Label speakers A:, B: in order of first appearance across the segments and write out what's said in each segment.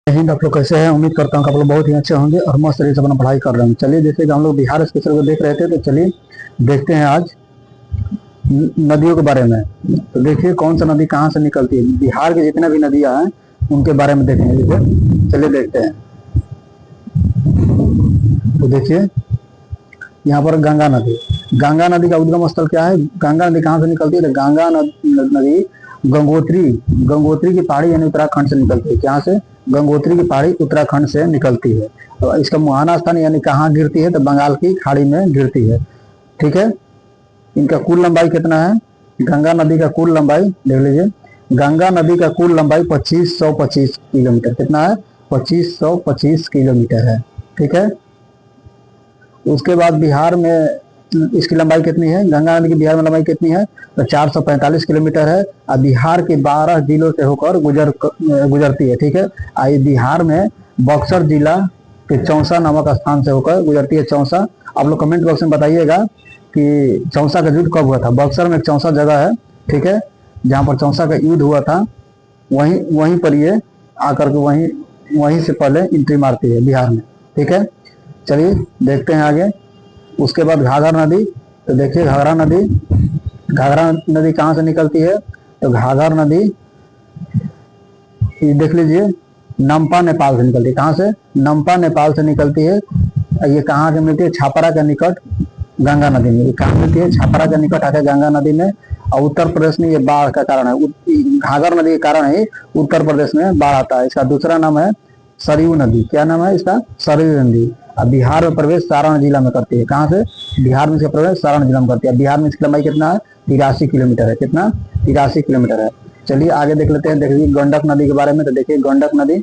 A: हिंद। आप लोग कैसे हैं? उम्मीद करता हूँ कि आप लोग बहुत ही अच्छे होंगे और मस्त तरीके से अपना पढ़ाई कर रहे हैं। चलिए, जैसे कि हम लोग बिहार स्पेशल को देख रहे थे, तो चलिए देखते हैं आज नदियों के बारे में। तो देखिए कौन सा नदी कहाँ से निकलती है। बिहार की जितने भी नदियाँ हैं उनके बारे में देखेंगे। जैसे चलिए देखते हैं। तो देखिए यहाँ पर गंगा नदी। गंगा नदी का उद्गम स्थल क्या है? गंगा नदी कहाँ से निकलती है? तो गंगा नदी गंगोत्री गंगोत्री की पहाड़ी यानी उत्तराखंड से निकलती है। कहाँ से? गंगोत्री की पहाड़ी उत्तराखंड से निकलती है। तो इसका मुहाना स्थान यानी कहाँ गिरती है? तो बंगाल की खाड़ी में गिरती है। ठीक है। इनका कुल लंबाई कितना है? गंगा नदी का कुल लंबाई देख लीजिए। गंगा नदी का कुल लंबाई 2525 किलोमीटर। कितना है? 2525 किलोमीटर है। ठीक है। उसके बाद बिहार में इसकी लंबाई कितनी है? गंगा नदी की बिहार में लंबाई कितनी है? तो 445 किलोमीटर है। और बिहार के 12 जिलों से होकर गुजरती है। ठीक है। आई बिहार में बक्सर जिला के चौसा नामक स्थान से होकर गुजरती है। चौसा, आप लोग कमेंट बॉक्स में बताइएगा कि चौसा का युद्ध कब हुआ था। बक्सर में एक चौसा जगह है, ठीक है, जहाँ पर चौसा का युद्ध हुआ था। वहीं वहीं पर ये आकर के वहीं से पहले एंट्री मारती है बिहार में। ठीक है। चलिए देखते हैं आगे। उसके बाद घाघर नदी। तो देखिए घाघरा नदी कहाँ से निकलती है? तो घाघर नदी ये देख लीजिए नमपा नेपाल से निकलती है। कहाँ से? नमपा नेपाल से निकलती है। ये कहाँ के मिलती है? छापरा के निकट गंगा नदी में। कहाँ मिलती है? छापरा के निकट आकर गंगा नदी में। और उत्तर प्रदेश में ये बाढ़ का कारण है। घाघर नदी के कारण ही उत्तर प्रदेश में बाढ़ आता है। इसका दूसरा नाम है सरयू नदी। क्या नाम है इसका? सरयू नदी। अब बिहार में प्रवेश सारण जिला में करती है। कहाँ से? बिहार में इसका प्रवेश सारण जिला में करती है। बिहार में इसकी लंबाई कितना है? 83 किलोमीटर है। कितना? 83 किलोमीटर है। चलिए आगे देख लेते हैं। देखिए गंडक नदी के बारे में। तो देखिए गंडक नदी।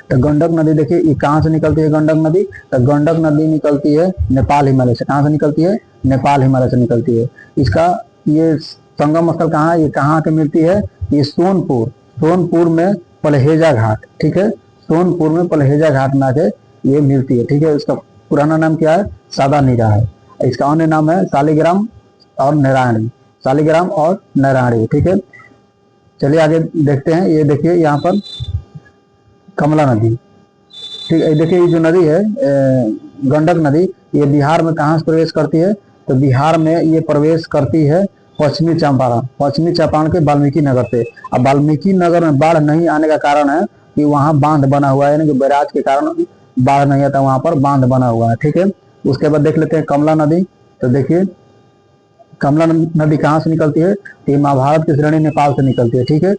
A: तो गंडक नदी देखिए ये कहाँ से निकलती है? गंडक नदी, तो गंडक नदी निकलती है नेपाल हिमालय से। कहाँ से निकलती है? नेपाल हिमालय से निकलती है। इसका ये संगम स्थल कहाँ है? ये कहाँ के मिलती है? ये सोनपुर में पलहेजा घाट। ठीक है। सोनपुर में पलहेजा घाट में आके ये मिलती है। ठीक है। इसका पुराना नाम क्या है? सादा नीरा है। इसका अन्य नाम है शालिग्राम और नारायणी। शालिग्राम और नारायणी। ठीक है। चलिए आगे देखते हैं। ये देखिए यहाँ पर कमला नदी। ठीक है। देखिए ये जो नदी है गंडक नदी, ये बिहार में कहाँ से प्रवेश करती है? तो बिहार में ये प्रवेश करती है पश्चिमी चंपारण के वाल्मीकि नगर से। अब वाल्मीकि नगर में बाढ़ नहीं आने का कारण है कि वहाँ बांध बना हुआ है, यानी कि बैराज के कारण बाढ़ नहीं आता, वहां पर बांध बना हुआ है। ठीक है। उसके बाद देख लेते हैं कमला नदी। तो देखिए कमला नदी कहाँ से निकलती है? तो महाभारत की श्रेणी नेपाल से निकलती है। ठीक है।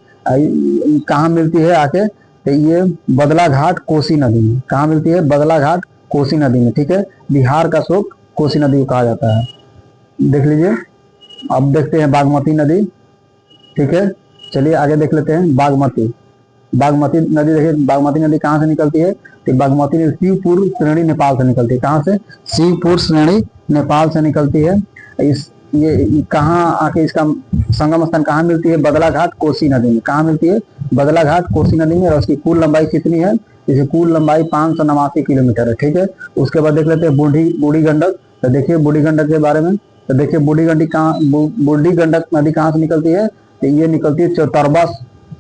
A: कहाँ मिलती है आके? तो ये बदला घाट कोसी नदी में। कहाँ मिलती है? बदला घाट कोसी नदी में। ठीक है। बिहार का शोक कोसी नदी को कहा जाता है। देख लीजिए। अब देखते हैं बागमती नदी। ठीक है। चलिए आगे देख लेते हैं बागमती नदी। देखिए बागमती नदी कहाँ से निकलती है? तो बागमती नदी शिवपुर श्रेणी नेपाल से निकलती है। कहाँ से? शिवपुर श्रेणी नेपाल से निकलती है। ये कहाँ आके इसका संगम स्थान कहाँ मिलती है? बदला घाट कोसी नदी में। कहाँ मिलती है? बदला घाट कोसी नदी में। और उसकी कुल लंबाई कितनी है? इसकी कुल लंबाई 589 किलोमीटर है। ठीक है। उसके बाद देख लेते हैं बूढ़ी गंडक। तो देखिए बूढ़ी गंडक के बारे में। तो देखिए बूढ़ी गंडक नदी कहाँ से निकलती है? तो ये निकलती है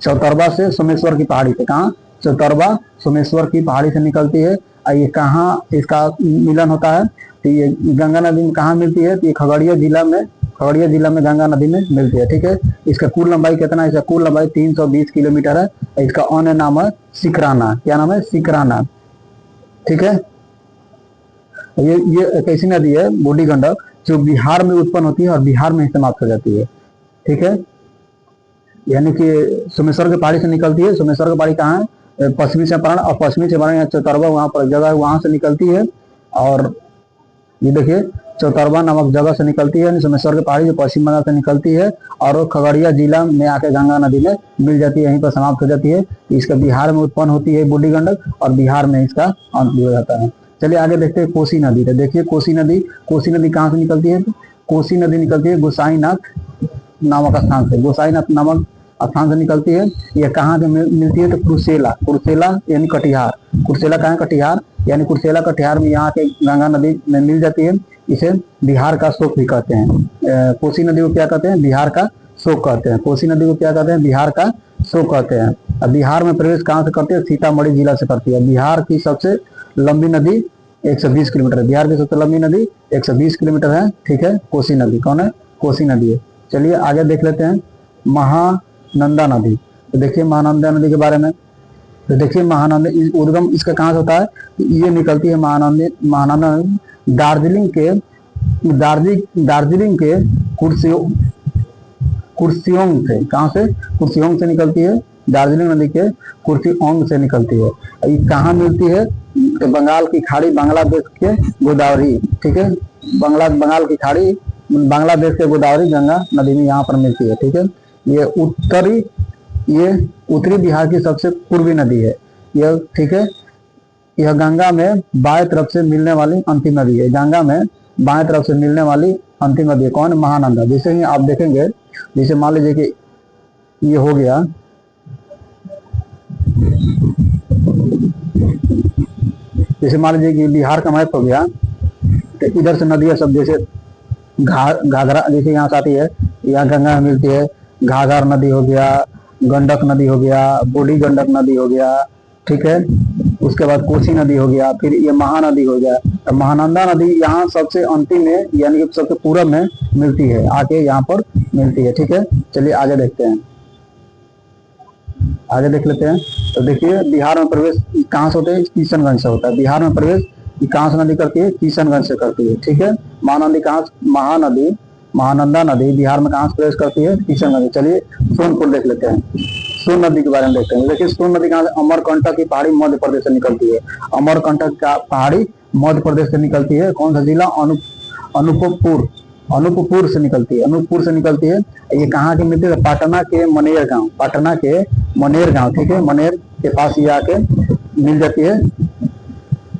A: चौतरबा से सोमेश्वर की पहाड़ी से। कहाँ? चौतरबा सोमेश्वर की पहाड़ी से निकलती है। ये कहाँ इसका मिलन होता है? तो ये गंगा नदी में कहाँ मिलती है? तो ये खगड़िया जिला में गंगा नदी में मिलती है। ठीक है। इसका कुल लंबाई कितना है? इसका कुल लंबाई 320 किलोमीटर है। इसका अन्य नाम है सिकराना। क्या नाम है? सिकराना। ठीक है। ये एक ऐसी नदी है बूढ़ी गंडक जो बिहार में उत्पन्न होती है और बिहार में समाप्त हो जाती है। ठीक है। यानी कि सोमेश्वर की पहाड़ी से निकलती है। सोमेश्वर की पहाड़ी कहाँ है? पश्चिमी चंपारण। और पश्चिमी चंपारण या चौतरबा वहां पर जगह है, वहां से निकलती है। और ये देखिए चौतरबा नामक जगह से निकलती है, यानी सोमेश्वर की पहाड़ी जो पश्चिम बंगाल से निकलती है और वो खगड़िया जिला में आके गंगा नदी में मिल जाती है, यहीं पर समाप्त हो जाती है। इसका बिहार में उत्पन्न होती है बूढ़ी गंडक और बिहार में इसका अंत हो जाता है। चलिए आगे देखते हैं कोसी नदी। तो देखिए कोसी नदी कहाँ से निकलती है? कोसी नदी निकलती है गोसाईनाथ नामक स्थान से। गोसाईनाथ नामक स्थान से निकलती है। यह कहाँ से मिलती है? तो कुर्सेला यानी कटिहार। कुर्सेला कहाँ है? कटिहार। यानी कुर्सेला कटिहार में यहाँ के गंगा नदी में मिल जाती है। इसे बिहार का शोक भी कहते हैं। कोसी नदी को क्या कहते हैं? बिहार का शोक कहते हैं। कोसी नदी को क्या कहते हैं? बिहार का शोक कहते हैं। अब बिहार में प्रवेश कहाँ से करती है? सीतामढ़ी जिला से करती है। बिहार की सबसे लंबी नदी 120 किलोमीटर है। बिहार की सबसे लंबी नदी 120 किलोमीटर है, ठीक है। कोसी नदी कौन है? कोसी नदी है। चलिए आगे देख लेते हैं महानंदा नदी। तो देखिए महानंदा नदी के बारे में, तो देखिए महानंदा उद्गम इसका कहाँ से होता है? ये निकलती है महानंदा नदी दार्जिलिंग के कुर्सियोंग से। कहाँ से? कुर्सियोंग से निकलती है। दार्जिलिंग नदी के कुर्सियोंग से निकलती है। ये कहाँ मिलती है? बंगाल की खाड़ी, बांग्लादेश के गोदावरी, ठीक है। बंगाल की खाड़ी, बांग्लादेश के गोदावरी गंगा नदी में यहाँ पर मिलती है, ठीक है। ये उत्तरी बिहार की सबसे पूर्वी नदी है यह, ठीक है। यह गंगा में बाएं तरफ से मिलने वाली अंतिम नदी है। गंगा में बाएं तरफ से मिलने वाली अंतिम नदी है कौन? महानंदा। जैसे ही आप देखेंगे, जैसे मान लीजिए कि ये हो गया, जैसे मान लीजिए कि बिहार का मैप हो गया, तो इधर से नदियां सब जैसे घाघरा, जैसे यहाँ से आती है, यहाँ गंगा में मिलती है। घाघर नदी हो गया, गंडक नदी हो गया, बूढ़ी गंडक नदी हो गया, ठीक है। उसके बाद कोसी नदी हो गया, फिर ये महानदी हो गया। तो महानंदा नदी यहाँ सबसे अंतिम में, यानी कि सबसे पूरब में मिलती है, आके यहाँ पर मिलती है, ठीक है। चलिए आगे देखते हैं, आगे देख लेते हैं। तो देखिए बिहार में प्रवेश कहाँ से होता है? किशनगंज से होता है। बिहार में प्रवेश कहाँ से नदी करती है? किशनगंज से करती है, ठीक है। महानदी कहाँ? महानंदा नदी बिहार में कहाँ से प्रवेश करती है? किशनगंज। चलिए सोनपुर देख लेते हैं, सोन नदी के बारे में देखते हैं। देखिए सोन नदी कहाँ से? अमरकंटक की पहाड़ी मध्य प्रदेश से निकलती है। अमरकंटक का पहाड़ी मध्य प्रदेश से निकलती है। कौन सा जिला? अनूपपुर से निकलती है। अनूपपुर से निकलती है। ये कहाँ के मिलती है? पटना के मनेर गांव, पटना के मनेर गांव, ठीक है। मनेर के पास ये आके मिल जाती है,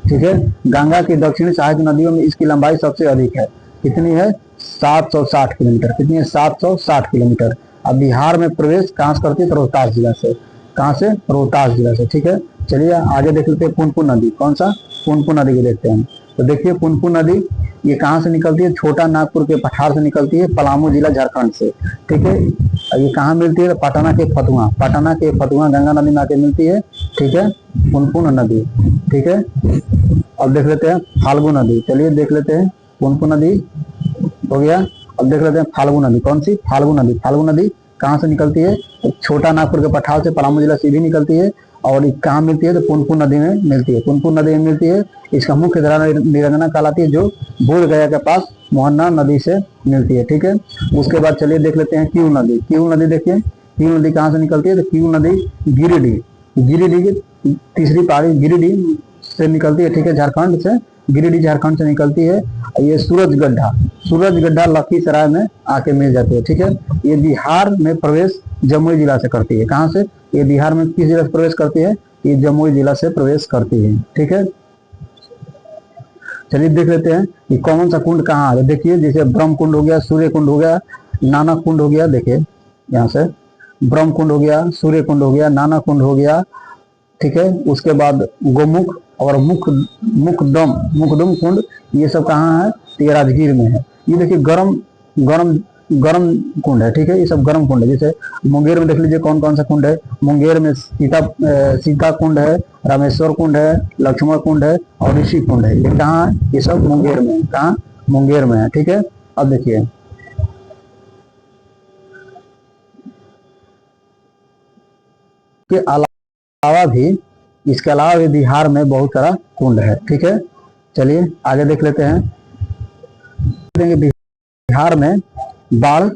A: ठीक है। गंगा की दक्षिणी सहायक नदियों में इसकी लंबाई सबसे अधिक है। कितनी है? 760 किलोमीटर। कितनी है? 760 किलोमीटर। अब बिहार में प्रवेश कहाँ से करती है? रोहतास जिला से। कहाँ से? रोहतास जिला से, ठीक है। चलिए आगे देख लेते हैं पुनपुन नदी। कौन सा? पुनपुन नदी को देखते हैं। तो देखिए पुनपुन नदी ये कहाँ से निकलती है? छोटा नागपुर के पठार से निकलती है, पलामू जिला झारखंड से, ठीक है। ये कहाँ मिलती है? पटना के फतुहा गंगा नदी में आके मिलती है, ठीक है। पुनपुन नदी, ठीक है। अब देख लेते हैं फाल्गु नदी। चलिए देख लेते हैं, पुनपुन नदी हो गया। अब देख लेते हैं फाल्गु नदी। कौन सी? फाल्गु नदी। फाल्गु नदी कहाँ से निकलती है? छोटा नागपुर के पठार से, पलामू जिला से भी निकलती है। और कहाँ मिलती है? तो पुनपुन नदी में मिलती है। पुनपुन नदी में मिलती है। इसका मुख्य धारा निरंजना कहलाती है, जो बोध गया के पास मोहना नदी से मिलती है, ठीक है। उसके बाद चलिए देख लेते हैं क्यू नदी। क्यू नदी देखिए, क्यू नदी कहाँ से निकलती है? तो क्यू नदी गिरिडीह की तीसरी पहाड़ी गिरिडीह से निकलती है, ठीक है। झारखंड से, गिरिडीह झारखंड से निकलती है। ये सूरजगढ़ा लखीसराय में आके मिल जाती है, ठीक है। ये बिहार में प्रवेश जमुई जिला से करती है। कहाँ से? ये बिहार में किस जिला से प्रवेश करती है? ये जमुई जिला से प्रवेश करती है, ठीक है। चलिए देख लेते हैं ये कौन सा कुंड कहाँ है। देखिए जैसे ब्रह्म कुंड हो गया, सूर्य कुंड हो गया, नानक कुंड हो गया। देखिए यहाँ से ब्रह्म कुंड हो गया, सूर्य कुंड हो गया, नानक कुंड हो गया, ठीक है। उसके बाद गोमुख और मुखदम कुंड, ये सब कहाँ है? तो ये राजगीर में है। ये देखिए गरम कुंड है, ठीक है। ये सब गरम कुंड है। जैसे मुंगेर में देख लीजिए कौन कौन सा कुंड है। मुंगेर में सीता कुंड है, रामेश्वर कुंड है, लक्ष्मण कुंड है और ऋषि कुंड है। ये कहाँ है? ये सब मुंगेर में है। कहाँ? मुंगेर में है, ठीक है। अब देखिए के अलावा भी, इसके अलावा भी बिहार में बहुत सारा कुंड है, ठीक है। चलिए आगे देख लेते हैं। बिहार में बाढ़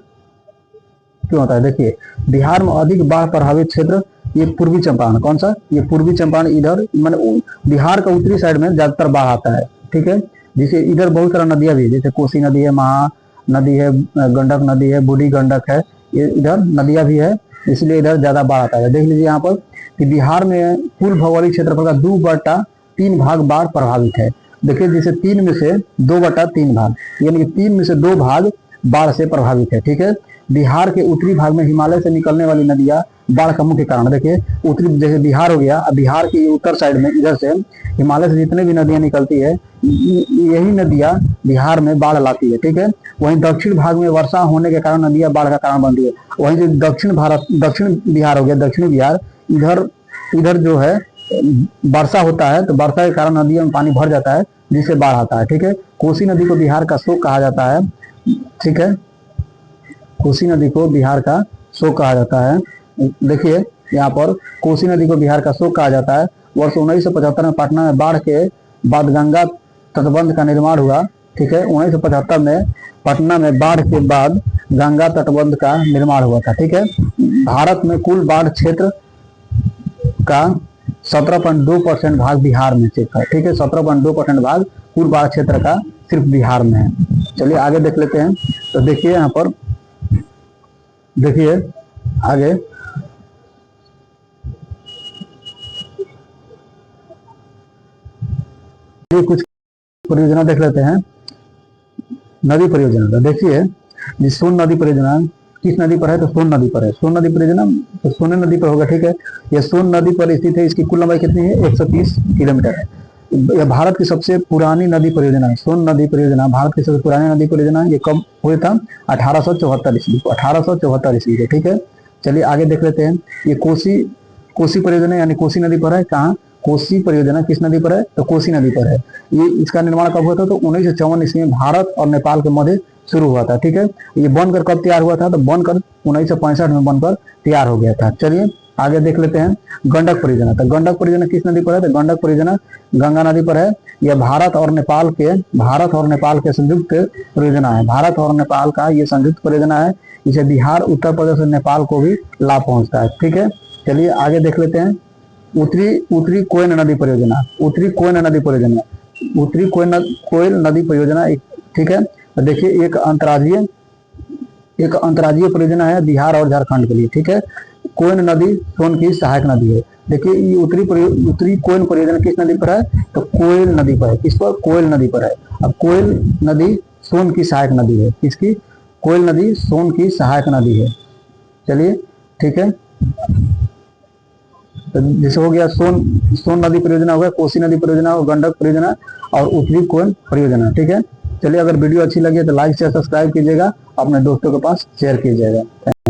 A: क्यों होता है? देखिए बिहार में अधिक बाढ़ प्रभावित क्षेत्र ये पूर्वी चंपारण। कौन सा? ये पूर्वी चंपारण। इधर माने बिहार का उत्तरी साइड में ज्यादातर बाढ़ आता है, ठीक है। जैसे इधर बहुत सारा नदियां भी, जैसे कोसी नदी है, महा नदी है, गंडक नदी है, बूढ़ी गंडक है, ये इधर नदियां भी है, इसलिए इधर ज्यादा बाढ़ आता है। देख लीजिए यहाँ पर कि बिहार में कुल भौगोलिक क्षेत्रफल का 2/3 भाग बाढ़ प्रभावित है। देखिए जैसे 3 में से 2/3 भाग, यानी कि 3 में से 2 भाग बाढ़ से प्रभावित है, ठीक है। बिहार के उत्तरी भाग में हिमालय से निकलने वाली नदियां बाढ़ का मुख्य कारण। देखिए उत्तरी, जैसे बिहार हो गया, बिहार की उत्तर साइड में इधर से हिमालय से जितने भी नदियां निकलती है, यही नदियां बिहार में बाढ़ लाती है, ठीक है। वहीं दक्षिण भाग में वर्षा होने के कारण नदियां बाढ़ का कारण बनती है। वहीं जो दक्षिण बिहार हो गया, दक्षिणी बिहार, इधर इधर जो है वर्षा होता है तो वर्षा के कारण नदियों में पानी भर जाता है जिससे बाढ़ आता है। ठीक है, कोसी नदी को बिहार का शोक कहा जाता है। ठीक है, कोसी नदी को बिहार का शोक कहा जाता है। देखिए यहाँ पर कोसी नदी को बिहार का शोक कहा जाता है। वर्ष 1975 में पटना में बाढ़ के बाद गंगा तटबंध का निर्माण हुआ। ठीक है, 1975 में पटना में बाढ़ के बाद गंगा तटबंध का निर्माण हुआ था। ठीक है, भारत में कुल बाढ़ क्षेत्र का 17.2% भाग बिहार में स्थित है। ठीक है, 17.2% भाग कुल बाढ़ क्षेत्र का सिर्फ बिहार में है। चलिए आगे देख लेते हैं। तो देखिए यहाँ पर, देखिए आगे ये कुछ परियोजना देख लेते हैं। नदी परियोजना तो देखिए सोन नदी परियोजना किस नदी पर है? तो सोन नदी पर है। सोन नदी परियोजना तो सोन नदी पर होगा। ठीक है, यह सोन नदी पर स्थित है। इसकी कुल लंबाई कितनी है? 130 किलोमीटर है। यह भारत की सबसे पुरानी नदी परियोजना है। सोन नदी परियोजना भारत की सबसे पुरानी नदी परियोजना है। ये कब हुआ था? 1874 ईस्वी को, 1874 ईस्वी को। ठीक है, चलिए आगे देख लेते हैं। ये कोसी परियोजना यानी कोसी नदी पर है। कहाँ? कोसी परियोजना किस नदी पर है? तो कोसी नदी पर है। ये इसका निर्माण कब हुआ था? तो 1954 ईस्वी में भारत और नेपाल के मध्य शुरू हुआ था। ठीक है, ये बनकर कब तैयार हुआ था? तो बनकर 1965 में बनकर तैयार हो गया था। चलिए आगे देख लेते हैं। गंडक परियोजना तो गंडक परियोजना किस नदी पर है? तो गंडक परियोजना गंगा नदी पर है। यह भारत और नेपाल के संयुक्त परियोजना है। भारत और नेपाल का ये संयुक्त परियोजना है। इसे बिहार, उत्तर प्रदेश और नेपाल को भी लाभ पहुंचता है। ठीक है, चलिए आगे देख लेते हैं। उत्तरी कोयल नदी परियोजना, उत्तरी कोयल नदी परियोजना, उत्तरी कोयल नदी परियोजना। ठीक है, देखिए एक अंतर्राज्यीय परियोजना है बिहार और झारखंड के लिए। ठीक है, कोयल नदी सोन की सहायक नदी है। देखिए ये उत्तरी कोयल परियोजना किस नदी पर है? तो कोयल नदी पर है। किस पर? कोयल नदी पर है। अब कोयल नदी सोन की सहायक नदी है। किसकी? कोयल नदी सोन की सहायक नदी है। चलिए ठीक है, तो जैसे हो गया सोन नदी परियोजना हो गया, कोसी नदी परियोजना हो, गंडक परियोजना और उत्तरी कोयल परियोजना। ठीक है, चलिए अगर वीडियो अच्छी लगी तो लाइक शेयर सब्सक्राइब कीजिएगा, अपने दोस्तों के पास शेयर कीजिएगा।